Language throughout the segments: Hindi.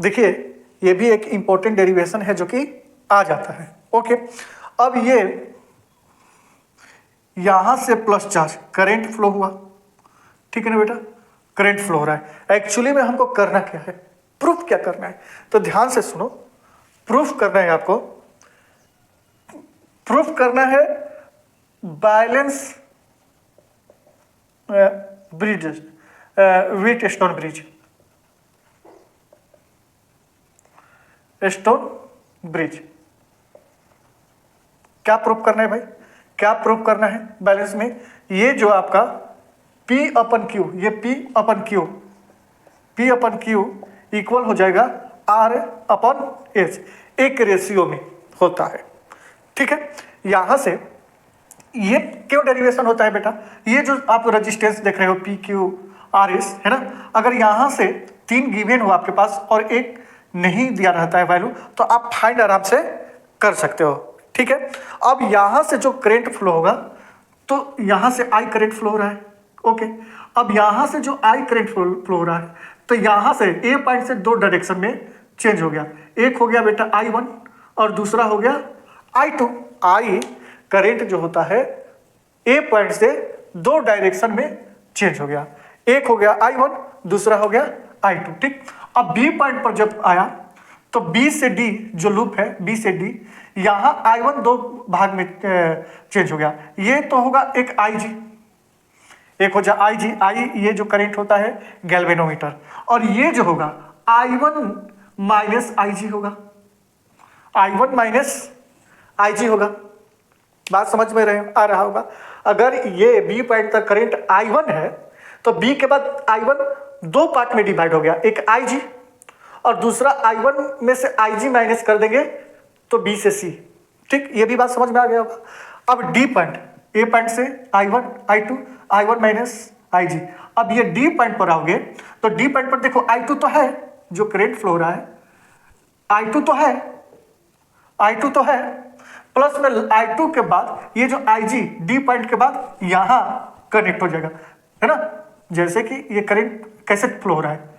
देखिए ये भी एक इंपॉर्टेंट डेरिवेशन है जो कि आ जाता है। ओके, अब ये यहां से प्लस चार्ज करंट फ्लो हुआ, ठीक है ना बेटा, करंट फ्लो हो रहा है। एक्चुअली में हमको करना क्या है, प्रूफ क्या करना है, तो ध्यान से सुनो। प्रूफ करना है आपको, प्रूफ करना है balance bridge, wheat stone bridge, stone bridge. क्या प्रूफ करना है भाई, क्या प्रूफ करना है बैलेंस में? ये जो आपका P अपन Q, ये P अपन Q इक्वल हो जाएगा R अपन H, एक रेशियो में होता है, ठीक है। यहां से ये क्यों डेरिवेशन होता है बेटा, ये जो आप रेजिस्टेंस देख रहे हो P Q R S है ना, अगर यहां से 3 गिवन हो आपके पास और एक नहीं दिया रहता है वैल्यू, तो आप फाइंड आराम से कर सकते हो, ठीक है। अब यहां से जो करंट फ्लो होगा, तो यहां से I करंट फ्लो हो रहा है, ओके। अब यहां से जो I करंट फ्लो हो रहा है, तो यहां से A पॉइंट से 2 डायरेक्शन में चेंज हो गया। एक हो गया बेटा I1 और दूसरा हो गया I2। I करंट जो होता है A पॉइंट से 2 डायरेक्शन में चेंज हो गया, एक हो गया I1, दूसरा हो गया I2, ठीक। अब B पॉइंट पर जब आया तो B से D जो लूप है, B से D, यहां I1 2 भाग में चेंज हो गया। ये तो होगा एक IG, एक हो जाए IG, I ये जो करंट होता है गैल्वेनोमीटर, और ये जो होगा I1 माइनस IG होगा, I1 माइनस IG होगा। बात समझ में आ रहा होगा। अगर ये B पॉइंट तक करंट I1 है, तो B के बाद I1 2 पार्ट में डिवाइड हो गया, एक IG और दूसरा I1 में से IG माइनस कर देंगे तो B से C, ठीक। ये भी बात समझ में आ गया होगा। अब D पॉइंट, A पॉइंट से I1 I2, I1 minus IG। अब ये D पॉइंट पर आओगे तो D पॉइंट पर देखो I2 तो है जो करंट फ्लो हो रहा है, I2 तो है, I2 तो है, प्लस में I2 के बाद ये जो IG D पॉइंट के बाद यहां कनेक्ट हो जाएगा, है ना। जैसे कि ये करंट कैसे फ्लो हो रहा है,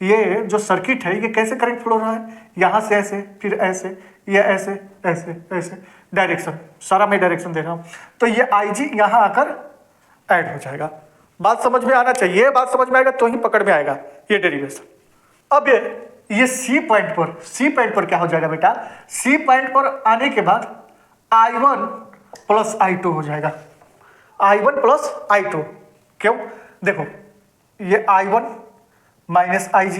ये जो सर्किट है ये कैसे करंट फ्लो हो रहा है, यहां से ऐसे, फिर ऐसे, ये ऐसे ऐसे ऐसे डायरेक्शन, सारा मैं डायरेक्शन दे रहा हूं, तो ये IG यहां आकर ऐड हो जाएगा। बात समझ में आना चाहिए, बात समझ में आएगा तो ही पकड़ में आएगा ये डेरिवेशन। अब ये C पॉइंट पर क्या हो जाएगा बेटा, C पॉइंट पर आने के बाद I1 प्लस I2 हो जाएगा, I1 प्लस I2। क्यों, देखो ये I1 माइनस IG,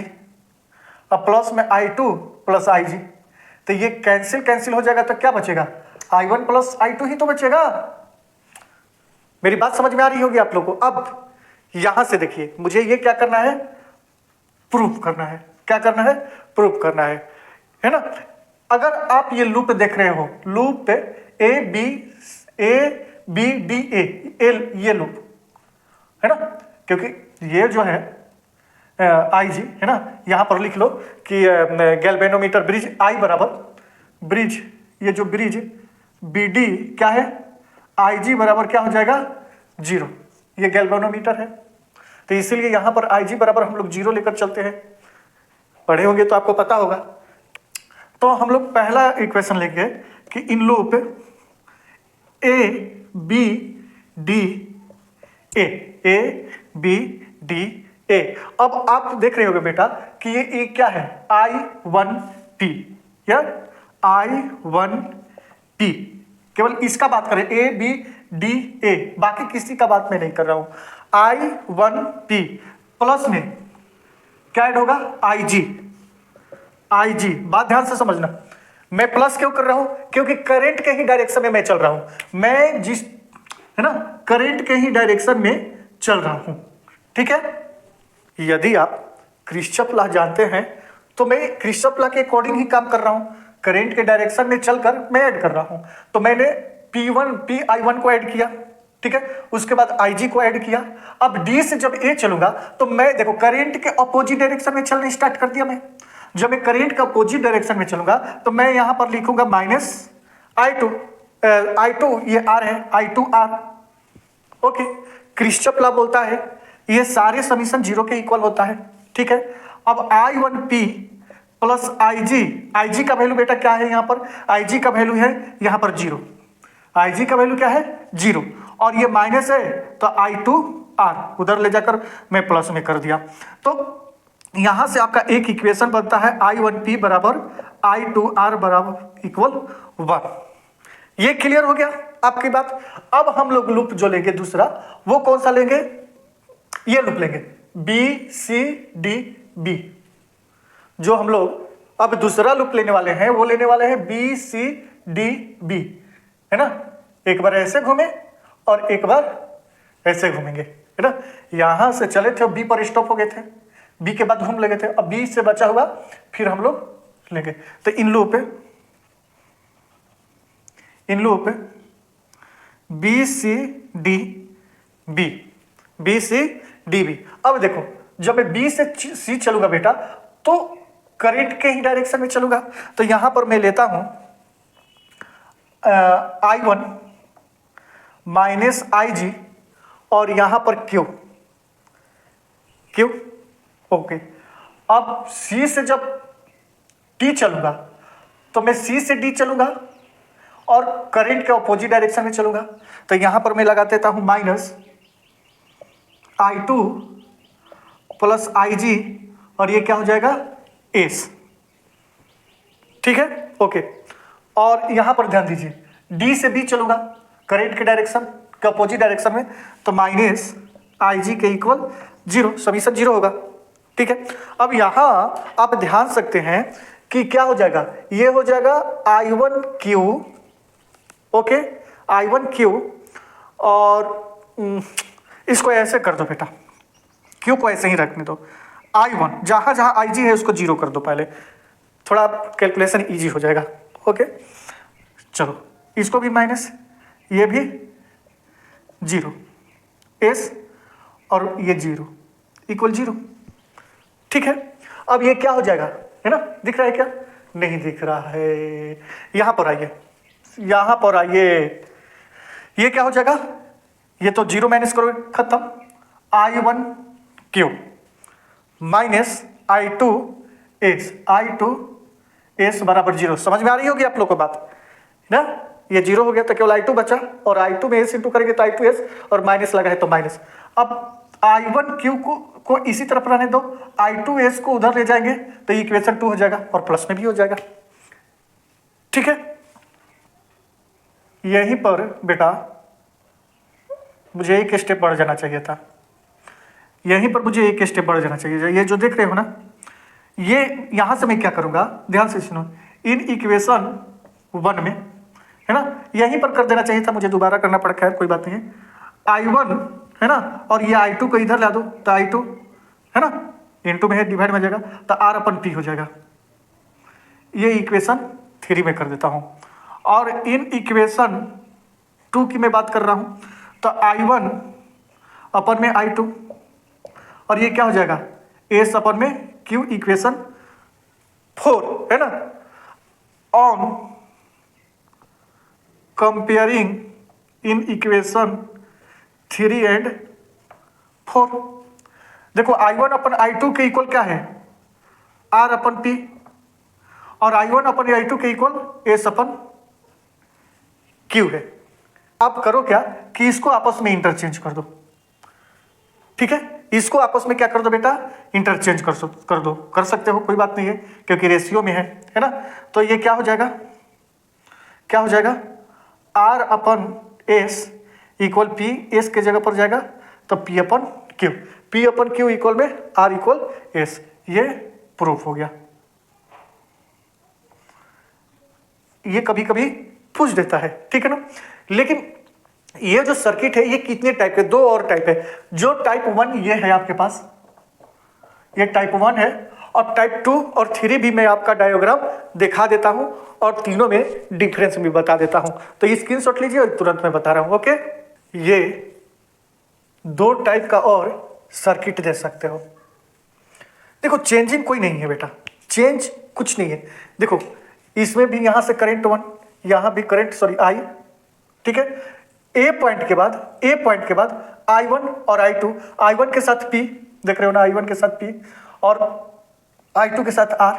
अब प्लस में I2 प्लस IG, तो ये कैंसिल हो जाएगा, तो क्या बचेगा, I1 प्लस I2 ही तो बचेगा। मेरी बात समझ में आ रही होगी आप लोगों को। अब यहां से देखिए, मुझे ये क्या करना है, प्रूफ करना है। क्या करना है, प्रूफ करना है ना। अगर आप ये लूप देख रहे हो, लूप पे A B D A, ये लूप है ना, क्योंकि ये जो है IG है ना, यहां पर लिख लो कि गैल्वेनोमीटर ब्रिज I बराबर ब्रिज, ये जो ब्रिज BD क्या है, IG बराबर क्या हो जाएगा 0, ये गैल्वेनोमीटर है, तो इसीलिए यहां पर IG बराबर हम लोग 0 लेकर चलते हैं। पढ़े होंगे तो आपको पता होगा। तो हम लोग पहला इक्वेशन लेंगे कि in loop A B D A। अब आप देख रहे होगे बेटा कि ये क्या है, I1T या I1T, केवल इसका बात करें ABDA, बाकी किसी का बात मैं नहीं कर रहा हूं। I1T प्लस में क्या ऐड होगा, IG। बात ध्यान से समझना, मैं प्लस क्यों कर रहा हूं, क्योंकि करंट के ही डायरेक्शन में मैं चल रहा हूं, मैं जिस है ना करंट के ही डायरेक्शन में चल रहा हूं, ठीक है। यदि आप किरचॉफ लॉ जानते हैं तो मैं किरचॉफ लॉ के अकॉर्डिंग ही काम कर रहा हूं, करंट के डायरेक्शन में चलकर मैं ऐड कर रहा हूं। तो मैंने PI1 को ऐड किया, ठीक है, उसके बाद IG को ऐड किया। अब D से जब A चलूंगा तो मैं देखो करंट के अपोजिट डायरेक्शन में चलना स्टार्ट कर दिया मैं। जब मैं करंट के अपोजिट डायरेक्शन में चलूंगा तो मैं यहां पर लिखूंगा माइनस I2, ये R है, I2R, ओके। किरचॉफ लॉ बोलता है ये सारे समीशन 0 के इक्वल होता है, ठीक है। अब I1P प्लस IG का वैल्यू बेटा क्या है यहाँ पर, IG का वैल्यू है यहाँ पर 0, IG का वैल्यू क्या है 0, और ये माइनस है तो I2R उधर ले जाकर मैं प्लस में कर दिया। तो यहाँ से आपका एक इक्वेशन बनता है I1P बराबर I2R बराबर इक्वल 1। ये क्लियर हो गया आपकी बात। अब हम लोग लूप जो लेंगे दूसरा, वो कौन सा लेंगे, ये लूप लेंगे BCDB। जो हम लोग अब दूसरा लूप लेने वाले हैं वो लेने वाले हैं BCDB, है ना। एक बार ऐसे घूमे और एक बार ऐसे घूमेंगे, है ना। यहां से चले थे, B पर स्टॉप हो गए थे, B के बाद घूम लगे थे, अब B से बचा हुआ फिर हम लोग लेंगे। तो इन लूप BCDB। अब देखो जब मैं B से C चलूंगा बेटा तो करंट के ही डायरेक्शन में चलूंगा। तो यहां पर मैं लेता हूं I1 माइनस IG और यहां पर Q। ओके। अब C से जब T चलूंगा तो मैं C से D चलूंगा और करंट के अपोजिट डायरेक्शन में चलूंगा। तो यहां पर मैं लगा देता हूं माइनस I2 प्लस IG और ये क्या हो जाएगा S, ठीक है, ओके। और यहां पर ध्यान दीजिए D से B चलूंगा करंट के डायरेक्शन के अपोजिट डायरेक्शन में, तो माइनस IG के इक्वल 0, समीशन 0 होगा, ठीक है। अब यहां आप ध्यान सकते हैं कि क्या हो जाएगा, ये हो जाएगा I1Q, ओके, I1Q। और इसको ऐसे कर दो बेटा, Q को ऐसे ही रखने दो। I1 जहां जहां IG है उसको 0 कर दो पहले, थोड़ा कैलकुलेशन इजी हो जाएगा, ओके। चलो इसको भी माइनस, ये भी 0, S और ये 0 इक्वल 0, ठीक है। अब ये क्या हो जाएगा, है ना, दिख रहा है क्या, नहीं दिख रहा है। यहां पर आइए, यहां पर आइए, ये क्या हो जाएगा, ये तो 0 माइनस करोगे खत्म, I1Q माइनस I2S बराबर 0। समझ में आ रही होगी आप लोग को बात ना। ये 0 हो गया तो केवल I2 बचा, और I2 में S इंटू करेंगे तो I2S, और माइनस लगा है तो माइनस। अब I1Q को इसी तरफ रहने दो, I2S को उधर ले जाएंगे तो इक्वेशन 2 हो जाएगा और प्लस में भी हो जाएगा, ठीक है। यहीं पर बेटा मुझे एक स्टेप बढ़ जाना चाहिए था, यहीं पर मुझे एक स्टेप बढ़ जाना चाहिए। ये जो देख रहे हो ना, ये यहां से मैं क्या करूंगा, ध्यान से सुनो, इन इक्वेशन 1 में, है ना, यहीं पर कर देना चाहिए था, मुझे दोबारा करना पड़ा, खैर कोई बात नहीं है। I1 है ना, और ये I2 को इधर ला दो तो I2 है ना, इनटू में है, डिवाइड में जाएगा तो R/P हो जाएगा। ये इक्वेशन 3 में कर देता हूं, और इन इक्वेशन 2 की मैं बात कर रहा हूं तो I1 अपन में I2, और ये क्या हो जाएगा S अपन में Q, इक्वेशन 4, है ना। On comparing in equation 3 and 4, देखो I1 अपन I2 के इक्वल क्या है, R/P, और I1 अपन I2 के इक्वल S/Q है। आप करो क्या कि इसको आपस में इंटरचेंज कर दो, ठीक है, इसको आपस में क्या कर दो बेटा, इंटरचेंज कर दो, कर सकते हो, कोई बात नहीं है, क्योंकि रेशियो में है ना। तो ये क्या हो जाएगा, R/S इक्वल P, S के जगह पर जाएगा तो P/Q, P/Q इक्वल में R इक्वल S, ये प्रूफ हो गया। ये कभी कभी पूछ देता है, ठीक है ना। लेकिन ये जो सर्किट है ये कितने टाइप के, 2 और टाइप है। जो टाइप 1 ये है आपके पास, ये टाइप 1 है, और टाइप 2 और 3 भी मैं आपका डायग्राम दिखा देता हूं, और तीनों में डिफरेंस भी बता देता हूं। तो ये स्क्रीनशॉट लीजिए और तुरंत मैं बता रहा हूं, ओके। ये 2 टाइप का और सर्किट दे सकते हो। देखो चेंजिंग कोई नहीं है बेटा, चेंज कुछ नहीं है। देखो इसमें भी यहां से करंट 1, यहां भी करंट I, ठीक है। ए पॉइंट के बाद I1 और I2, I1 के साथ P, देख रहे हो ना, I1 के साथ P और I2 के साथ R,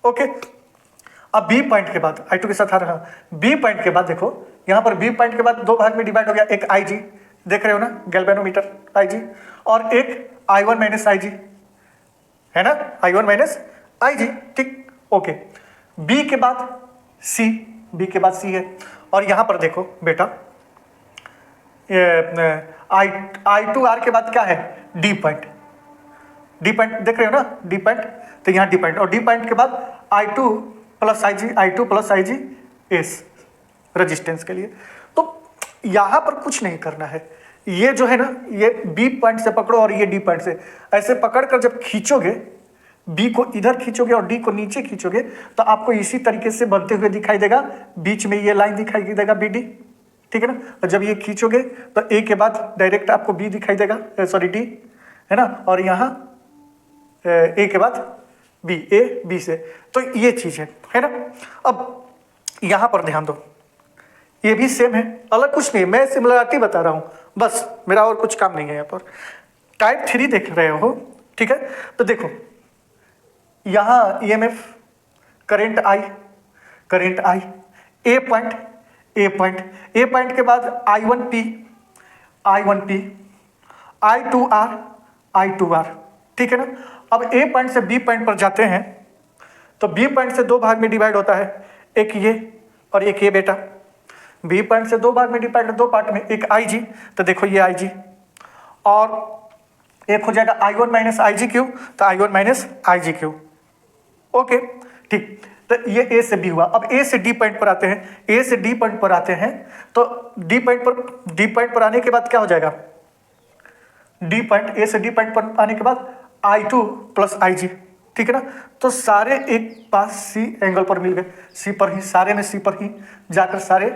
ओके, अब बी पॉइंट के बाद I2 के साथ आ रहा, बी पॉइंट के बाद देखो यहाँ पर बी पॉइंट के बाद दो भाग में डिवाइड हो गया, एक IG देख रहे हो ना, गैल्वेनोमीटर IG, और एक I1 माइनस IG है ना, I1 माइनस IG, ठीक, ओके। बी के बाद C, बी के बाद C है, और यहाँ पर देखो बेटा I2R के बाद क्या है, डी पॉइंट, डी पॉइंट देख रहे हो ना, डी पॉइंट, तो यहाँ डी पॉइंट, और डी पॉइंट के बाद I2 plus IG S resistance के लिए। तो यहाँ पर कुछ नहीं करना है, ये जो है ना, ये बी पॉइंट से पकड़ो और ये डी पॉइंट से ऐसे पकड़ कर जब खींचोगे, बी को इधर खींचोगे और डी को नीचे खींचोगे, तो आपको इसी तरीके से बनते हुए दिखाई देगा, बीच में ये लाइन दिखाई देगा BD, ठीक है ना। और जब ये खींचोगे तो ए के बाद डायरेक्ट आपको बी दिखाई देगा, सॉरी डी, है ना, और यहाँ ए के बाद बी, ए बी से, तो ये चीज है ना। अब यहाँ पर ध्यान दो, ये भी सेम है, अलग कुछ नहीं है, मैं सिमिलरिटी बता रहा हूँ बस, मेरा और कुछ काम नहीं है यहाँ पर। टाइप 3 देख रहे हो, ठीक है, तो देखो यहाँ EMF current I, A point के बाद I1P, I2R, ठीक है ना। अब ए पॉइंट से बी पॉइंट पर जाते हैं, तो बी पॉइंट से दो भाग में डिवाइड होता है, एक ये और एक ये बेटा। बी पॉइंट से दो भाग में डिवाइड, दो पार्ट में, एक IG, तो देखो ये IG, और एक हो जाएगा I1 माइनस IG क्यू, तो I1 minus IG Q, okay, ठीक। तो ये ए से बी हुआ। अब ए से डी पॉइंट पर आते हैं, ए से डी पॉइंट पर आते हैं, तो डी पॉइंट पर आने के बाद क्या हो जाएगा, डी पॉइंट, ए से डी पॉइंट पर आने के बाद I2 प्लस IG, ठीक है ना। तो सारे एक पास सी एंगल पर मिल गए, सी पर ही, सारे में सी पर ही जाकर सारे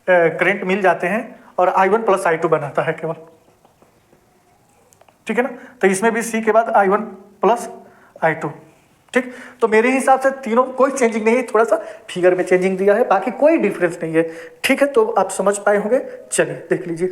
करंट मिल जाते हैं, और I1 प्लस I2 बनाता है केवल, ठीक है ना। तो इसमें भी सी के बाद I1 प्लस I2, ठीक। तो मेरे हिसाब से तीनों कोई चेंजिंग नहीं है, थोड़ा सा फिगर में चेंजिंग दिया है, बाकी कोई डिफरेंस नहीं है, ठीक है। तो आप समझ पाए होंगे, चलिए देख लीजिए।